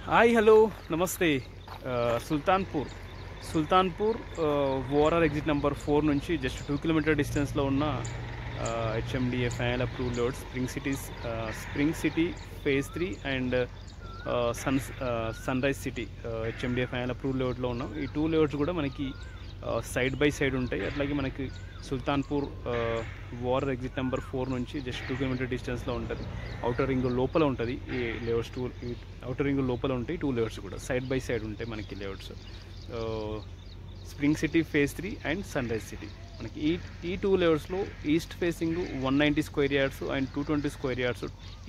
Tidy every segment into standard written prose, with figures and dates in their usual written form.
Hi hello నమస్తే Sultanpur ORR exit number 4 నుంచి just 2 kilometer డిస్టెన్స్లో ఉన్న HMDA final approved spring city phase 3 and sunrise city HMDA final అప్రూవ్ లోడ్లో ఉన్నాం. ఈ 2 లోడ్స్ కూడా మనకి సైడ్ బై సైడ్ ఉంటాయి. అట్లాగే మనకి సుల్తాన్పూర్ ఓఆర్ఆర్ ఎగ్జిట్ నెంబర్ 4 నుంచి జస్ట్ 2 కిలోమీటర్ డిస్టెన్స్లో ఉంటుంది. అవుటర్ రింగ్ లోపల ఉంటుంది ఈ లేఅవుట్స్. అవుటర్ రింగ్ లోపల ఉంటాయి 2 లేఅవుట్స్ కూడా సైడ్ బై సైడ్ ఉంటాయి మనకి layouts. Spring city phase 3 and sunrise city. మనకి ఈ 2 లేఅవుట్స్లో east facing 190 square yards and 220 square yards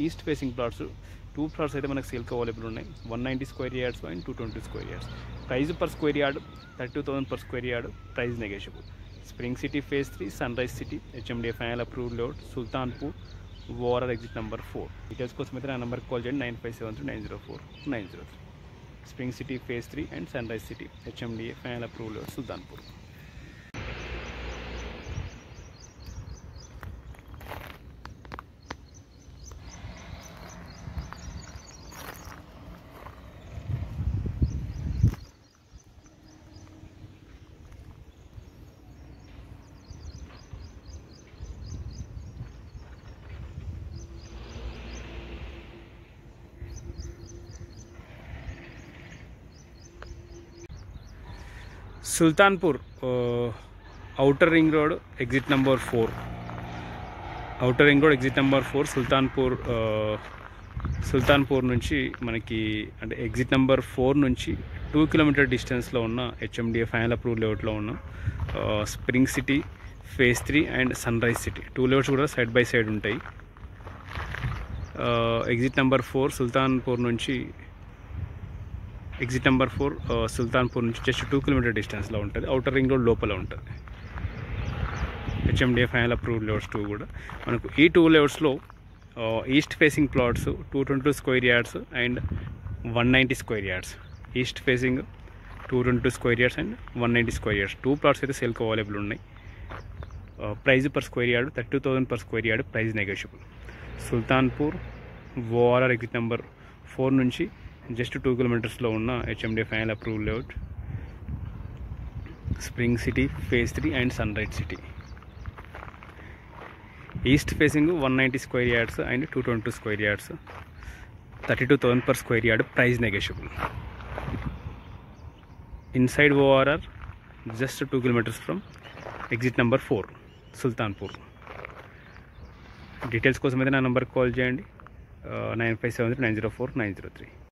east facing plots. 2 plots అయితే మనకు సేల్కి అవైలబుల్ ఉన్నాయి. 190 square yards and 220 square yards. Price per square yard 32,000 per square yard. Price negotiable. Spring City Phase 3, Sunrise City, HMDA final approved load, Sultanpur, ORR exit number 4. Details కోసం అయితే నా నెంబర్కి call చేయండి 9573904903. Spring City Phase 3 and Sunrise City, HMDA final approved load, Sultanpur. Sultanpur outer ring road exit number 4. Outer ring road exit number 4 Sultanpur నుంచి మనకి అంటే exit number 4 నుంచి 2 kilometer డిస్టెన్స్లో ఉన్న హెచ్ఎండిఏ ఫైనల్ అప్రూవ్ లేఅవుట్లో ఉన్నాం. Spring city phase 3 and sunrise city 2 layouts కూడా side by side ఉంటాయి. ఎగ్జిట్ నెంబర్ 4 సుల్తాన్పూర్ నుంచి జస్ట్ 2 కిలోమీటర్ డిస్టెన్స్లో ఉంటుంది. అవుటర్ రింగ్ రోడ్ లోపల ఉంటుంది. హెచ్ఎండిఏ ఫైనల్ అప్రూవ్ లేఅవుట్స్ 2 కూడా మనకు ఈ 2 లేఅవుట్స్లో east facing plots 222 square yards and 190 square yards. East facing 222 square yards and 190 square yards. 2 plots అయితే సేల్కి అవైలబుల్ ఉన్నాయి. Price per square yard 32,000 per square yard. Price negotiable. Sultanpur ORR exit number 4 నుంచి just 2 కిలోమీటర్స్లో ఉన్న HMDA final approve layout spring city phase 3 and sunrise city. East facing 190 square yards and 222 square yards. 32,000 per square yard. Price negotiable. Inside ORR just 2 kilometers from exit number 4 Sultanpur. Details కోసం అయితే నా నెంబర్కి call చేయండి 9573904903.